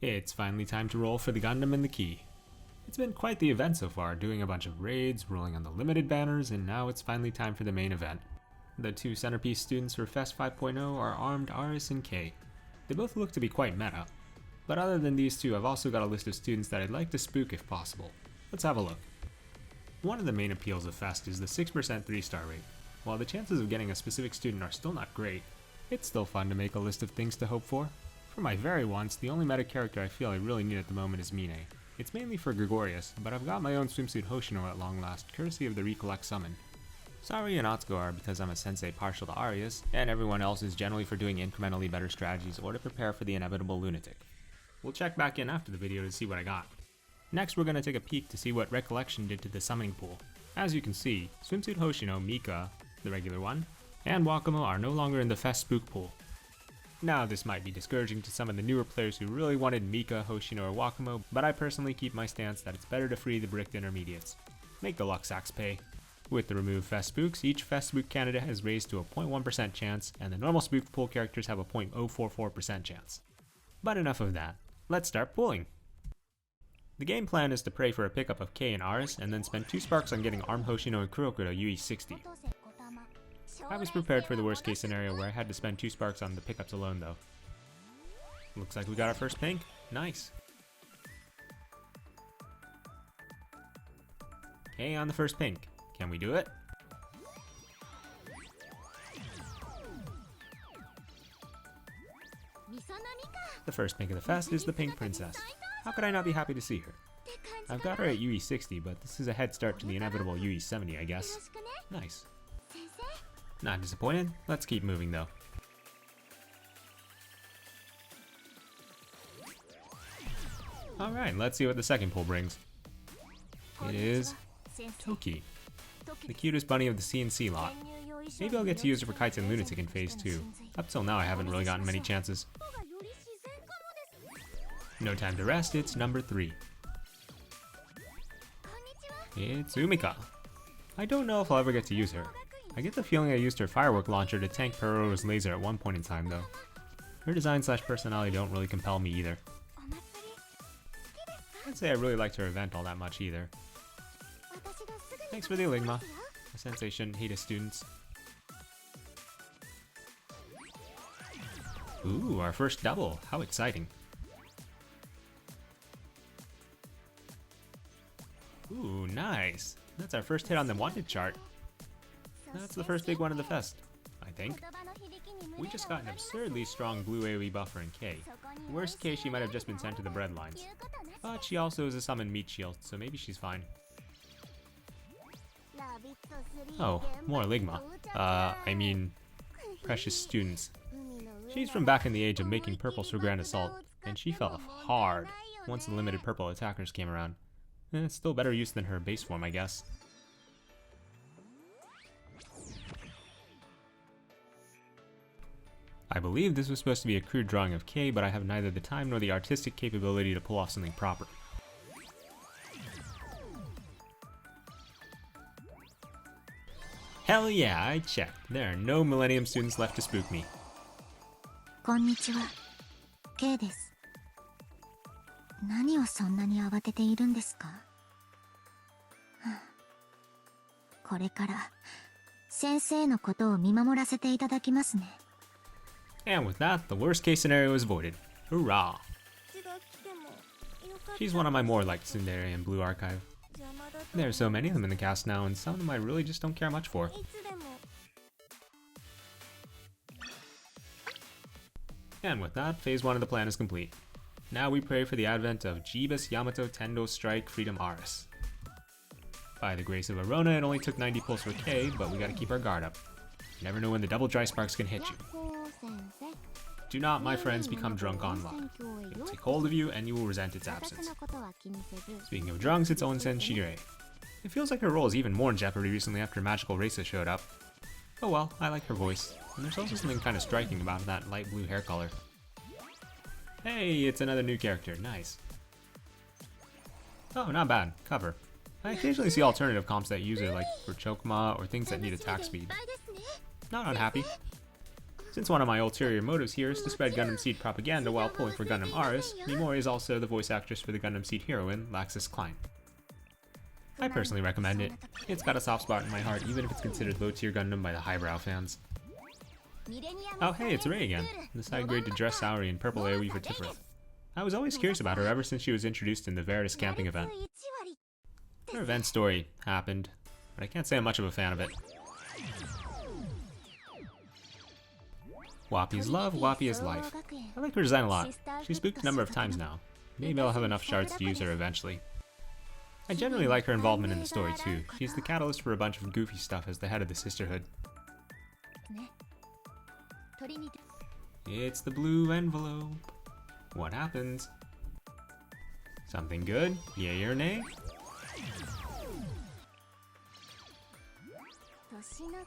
It's finally time to roll for the Gundam and the key. It's been quite the event so far, doing a bunch of raids, rolling on the limited banners, and now it's finally time for the main event. The two centerpiece students for Fest 5.0 are armed Aris and K. They both look to be quite meta. But other than these two, I've also got a list of students that I'd like to spook if possible. Let's have a look. One of the main appeals of Fest is the 6% 3-star rate. While the chances of getting a specific student are still not great, it's still fun to make a list of things to hope for. For my very wants, the only meta character I feel I really need at the moment is Mine. It's mainly for Gregorius, but I've got my own swimsuit Hoshino at long last, courtesy of the Recollect summon. Sari and Atsuko are because I'm a sensei partial to Arias, and everyone else is generally for doing incrementally better strategies or to prepare for the inevitable lunatic. We'll check back in after the video to see what I got. Next we're going to take a peek to see what Recollection did to the summoning pool. As you can see, swimsuit Hoshino, Mika, the regular one, and Wakamo are no longer in the Fest spook pool. Now this might be discouraging to some of the newer players who really wanted Mika, Hoshino, or Wakamo, but I personally keep my stance that it's better to free the bricked intermediates. Make the luck sacks pay. With the removed Fest spooks, each Fest spook candidate has raised to a 0.1% chance, and the normal spook pool characters have a 0.044% chance. But enough of that. Let's start pooling. The game plan is to pray for a pickup of K and Aris, and then spend 2 sparks on getting Arm Hoshino and Kuroko to UE 60. I was prepared for the worst case scenario where I had to spend 2 sparks on the pickups alone though. Looks like we got our first pink. Nice. Okay, on the first pink. Can we do it? The first pink of the fest is the Pink Princess. How could I not be happy to see her? I've got her at UE 60, but this is a head start to the inevitable UE 70, I guess. Nice. Not disappointed. Let's keep moving though. Alright, let's see what the second pull brings. It is Toki, the cutest bunny of the CNC lot. Maybe I'll get to use her for Kites and Lunatic in Phase 2. Up till now I haven't really gotten many chances. No time to rest, it's number 3. It's Umika. I don't know if I'll ever get to use her. I get the feeling I used her firework launcher to tank Peroro's laser at one point in time though. Her design / personality don't really compel me either. I'd say I really liked her event all that much either. Thanks for the Enigma. A sensei shouldn't hate his students. Ooh, our first double. How exciting. Ooh, nice. That's our first hit on the wanted chart. That's the first big one of the fest, I think. We just got an absurdly strong blue AoE buffer in K. Worst case, she might have just been sent to the breadlines. But she also is a summoned meat shield, so maybe she's fine. Oh, more Ligma. I mean, precious students. She's from back in the age of making purples for Grand Assault, and she fell off hard once the limited purple attackers came around. It's still better use than her base form, I guess. I believe this was supposed to be a crude drawing of K, but I have neither the time nor the artistic capability to pull off something proper. Hell yeah, I checked. There are no Millennium students left to spook me. Konnichiwa. K です。何をそんなに慌てているんですか？これから先生のことを見守らせていただきますね。And with that, the worst case scenario is avoided. Hurrah! She's one of my more liked tsundere in Blue Archive. There are so many of them in the cast now, and some of them I really just don't care much for. And with that, phase 1 of the plan is complete. Now we pray for the advent of Jeebus Yamato Tendo Strike Freedom Aris. By the grace of Arona, it only took 90 pulls for K, but we gotta keep our guard up. You never know when the double dry sparks can hit you. Do not, my friends, become drunk on luck. It will take hold of you, and you will resent its absence. Speaking of drunks, it's Onsen Shigure. It feels like her role is even more in jeopardy recently after Magical Racer showed up. Oh well, I like her voice. And there's also something kind of striking about that light blue hair color. Hey, it's another new character. Nice. Oh, not bad. Cover. I occasionally see alternative comps that use it, like for Chokma or things that need attack speed. Not unhappy. Since one of my ulterior motives here is to spread Gundam Seed propaganda while pulling for Gundam Aris, Mimori is also the voice actress for the Gundam Seed heroine, Laxus Klein. I personally recommend it. It's got a soft spot in my heart even if it's considered low-tier Gundam by the highbrow fans. Oh hey, it's Rei again, the side grade to dress Saori in purple AoE for Tiferet. I was always curious about her ever since she was introduced in the Veritas camping event. Her event story happened, but I can't say I'm much of a fan of it. Wappy is love, Wappy is life. I like her design a lot. She's spooked a number of times now. Maybe I'll have enough shards to use her eventually. I generally like her involvement in the story too. She's the catalyst for a bunch of goofy stuff as the head of the sisterhood. It's the blue envelope. What happens? Something good? Yay or nay?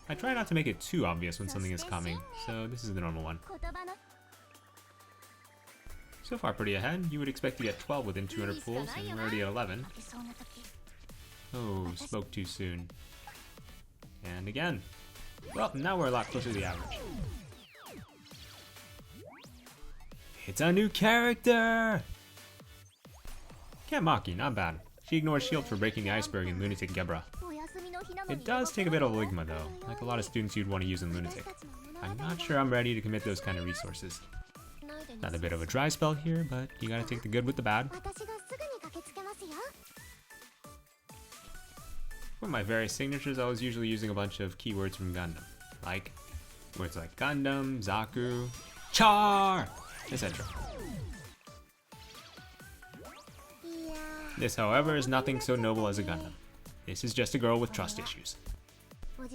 I try not to make it too obvious when something is coming, so this is the normal one. So far pretty ahead. You would expect to get 12 within 200 pulls, and we're already at 11. Oh, spoke too soon. And again. Well, now we're a lot closer to the average. It's a new character! Kamaki, not bad. She ignores Shield for breaking the iceberg in Lunatic Gebra. It does take a bit of Ligma though, like a lot of students you'd want to use in Lunatic. I'm not sure I'm ready to commit those kind of resources. Not a bit of a dry spell here, but you gotta take the good with the bad. For my various signatures, I was usually using a bunch of keywords from Gundam, like words like Gundam, Zaku, Char, etc. This, however, is nothing so noble as a Gundam. This is just a girl with trust issues.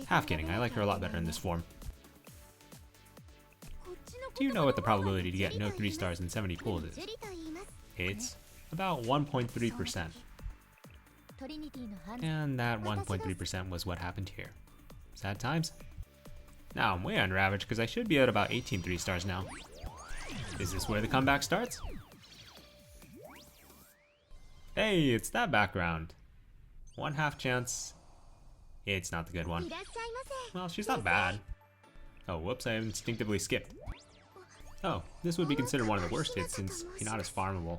Half kidding, I like her a lot better in this form. Do you know what the probability to get no 3 stars and 70 pulls is? It's about 1.3%. And that 1.3% was what happened here. Sad times. Now I'm way under average because I should be at about 18 3 stars now. Is this where the comeback starts? Hey, it's that background. 1/2 chance. It's not the good one. Well, she's not bad. Oh, whoops, I instinctively skipped. Oh, this would be considered one of the worst hits since Hinata's farmable.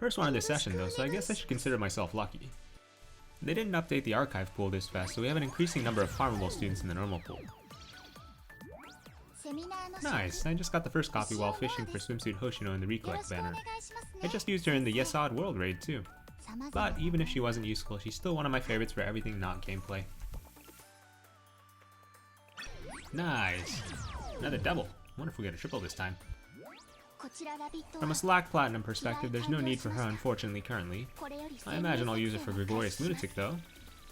First one of this session though, so I guess I should consider myself lucky. They didn't update the archive pool this fast, so we have an increasing number of farmable students in the normal pool. Nice, I just got the first copy while fishing for Swimsuit Hoshino in the Recollect banner. I just used her in the Yesod World Raid too. But even if she wasn't useful, she's still one of my favorites for everything not gameplay. Nice! Another double. Wonder if we get a triple this time. From a Slack Platinum perspective, there's no need for her unfortunately currently. I imagine I'll use her for Gregorious Lunatic though.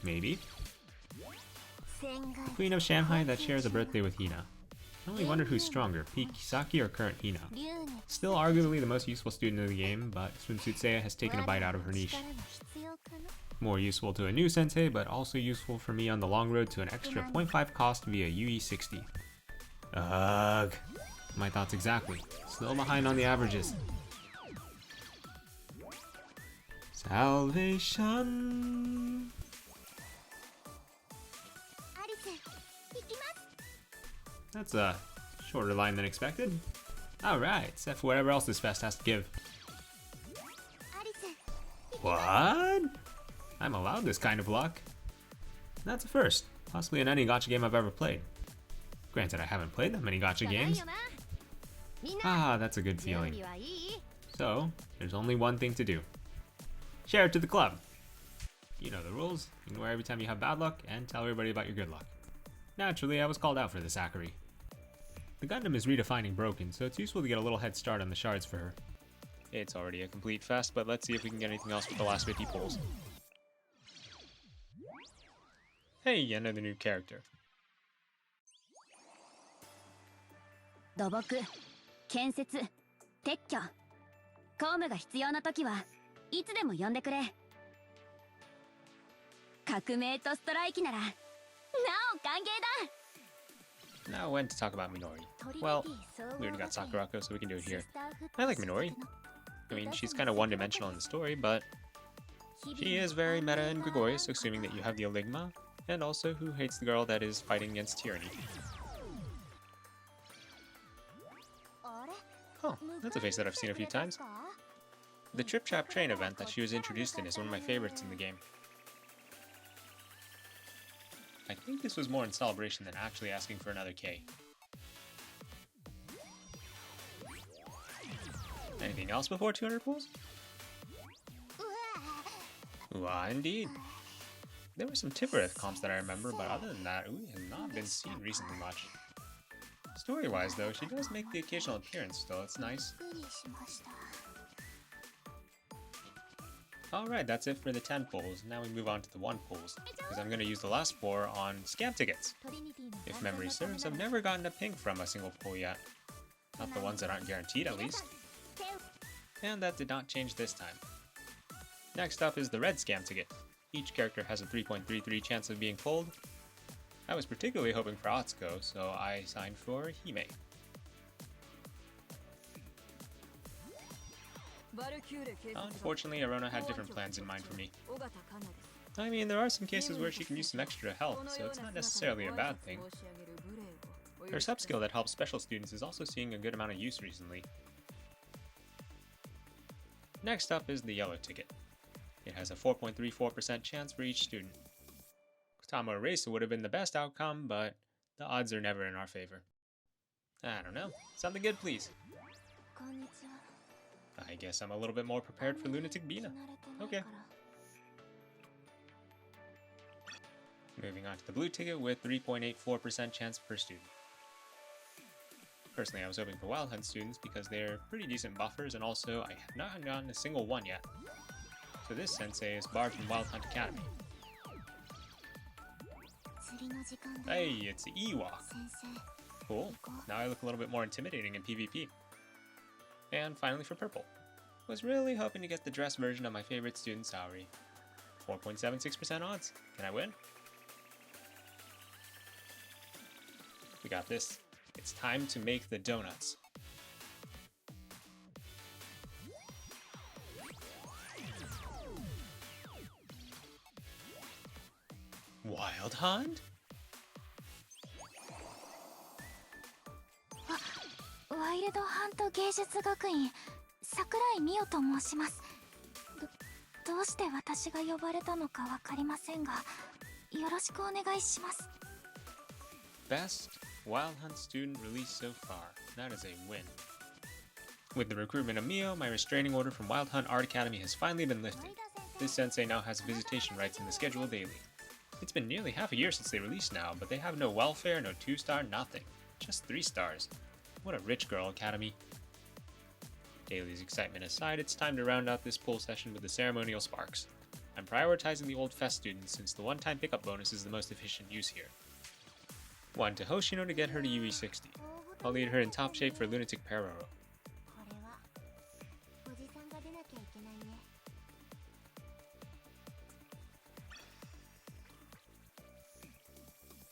Maybe. The Queen of Shanghai that shares a birthday with Hina. I only wondered who's stronger, peak Kisaki or current Hina. Still arguably the most useful student in the game, but Swimsuit Seiya has taken a bite out of her niche. More useful to a new sensei, but also useful for me on the long road to an extra 0.5 cost via UE60. Ugh. My thoughts exactly. Still behind on the averages. Salvation! That's a shorter line than expected. Alright, except for whatever else this fest has to give. What? I'm allowed this kind of luck. That's a first, possibly in any gacha game I've ever played. Granted, I haven't played that many gacha games. Ah, that's a good feeling. So, there's only one thing to do. Share it to the club. You know the rules. Ignore every time you have bad luck, and tell everybody about your good luck. Naturally, I was called out for this Akari. The Gundam is redefining broken, so it's useful to get a little head start on the shards for her. It's already a complete fest, but let's see if we can get anything else with the last 50 pulls. Hey, another new character. 土木、建設、撤去、公務が必要な時はいつでも呼んでくれ。革命とストライキならなお歓迎だ。 Now when to talk about Minori. Well, we already got Sakurako, so we can do it here. I like Minori. I mean, she's kind of one-dimensional in the story, but she is very meta and gregarious, assuming that you have the Oligma, and also who hates the girl that is fighting against tyranny. That's a face that I've seen a few times. The Trip Trap Train event that she was introduced in is one of my favorites in the game. I think this was more in celebration than actually asking for another K. Anything else before 200 pulls? Why, indeed. There were some Tibereth comps that I remember, but other than that, Ui has not been seen recently much. Story-wise, though, she does make the occasional appearance still. It's nice. Alright, that's it for the 10 pulls. Now we move on to the 1 pulls, because I'm going to use the last 4 on scam tickets. If memory serves, I've never gotten a ping from a single pull yet. Not the ones that aren't guaranteed, at least. And that did not change this time. Next up is the red scam ticket. Each character has a 3.33 chance of being pulled. I was particularly hoping for Atsuko, so I signed for Hime. Unfortunately, Arona had different plans in mind for me. I mean, there are some cases where she can use some extra health, so it's not necessarily a bad thing. Her sub-skill that helps special students is also seeing a good amount of use recently. Next up is the yellow ticket. It has a 4.34% chance for each student. Kotama Erasa would have been the best outcome, but the odds are never in our favor. I don't know. Something good, please. I guess I'm a little bit more prepared for Lunatic Bina. Okay. Moving on to the blue ticket with 3.84% chance per student. Personally, I was hoping for Wild Hunt students because they're pretty decent buffers, and also I have not gotten a single one yet. So this sensei is Bard from Wild Hunt Academy. Hey, it's Ewok. Cool. Now I look a little bit more intimidating in PvP. And finally for purple. Was really hoping to get the dress version of my favorite student, Saori. 4.76% odds. Can I win? We got this. It's time to make the donuts. Wild Hunt? ワイルドハント芸術学院桜井美代と申します。どうして私が呼ばれたのかわかりませんが、よろしくお願いします。Best Wild Hunt student released so far. That is a win. With the recruitment of Mio, my restraining order from Wild Hunt Art Academy has finally been lifted. This sensei now has visitation rights in the schedule daily. It's been nearly half a year since they released now, but they have no welfare, no 2-star, nothing. Just 3 stars. What a rich girl academy. Daly's excitement aside, it's time to round out this pull session with the ceremonial sparks. I'm prioritizing the old fest students since the one-time pickup bonus is the most efficient use here. 1 to Hoshino to get her to UE60. I'll lead her in top shape for Lunatic Peroro.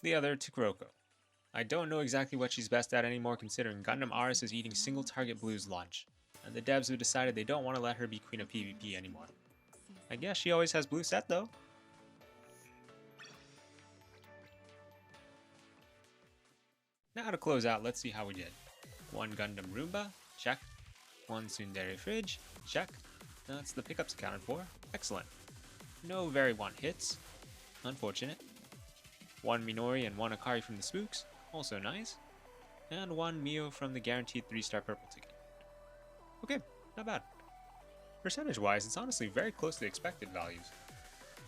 The other to Kuroko. I don't know exactly what she's best at anymore considering Gundam Aris is eating single target blue's lunch, and the devs have decided they don't want to let her be queen of PvP anymore. I guess she always has blue set though. Now to close out, let's see how we did. 1 Gundam Roomba, check. 1 Tsundere Fridge, check. That's the pickups accounted for, excellent. No very want hits, unfortunate. 1 Minori and 1 Akari from the Spooks, also nice. And 1 Mio from the guaranteed 3-star purple ticket. Okay, not bad. Percentage-wise, it's honestly very close to expected values.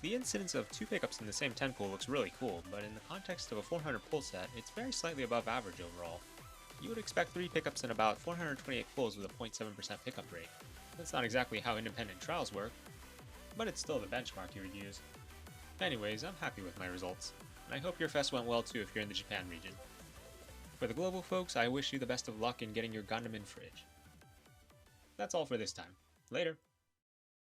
The incidence of 2 pickups in the same 10 pool looks really cool, but in the context of a 400 pull set, it's very slightly above average overall. You would expect 3 pickups and about 428 pulls with a 0.7% pickup rate. That's not exactly how independent trials work, but it's still the benchmark you would use. Anyways, I'm happy with my results, and I hope your fest went well too if you're in the Japan region. For the global folks, I wish you the best of luck in getting your Gundam in Fridge. That's all for this time. Later!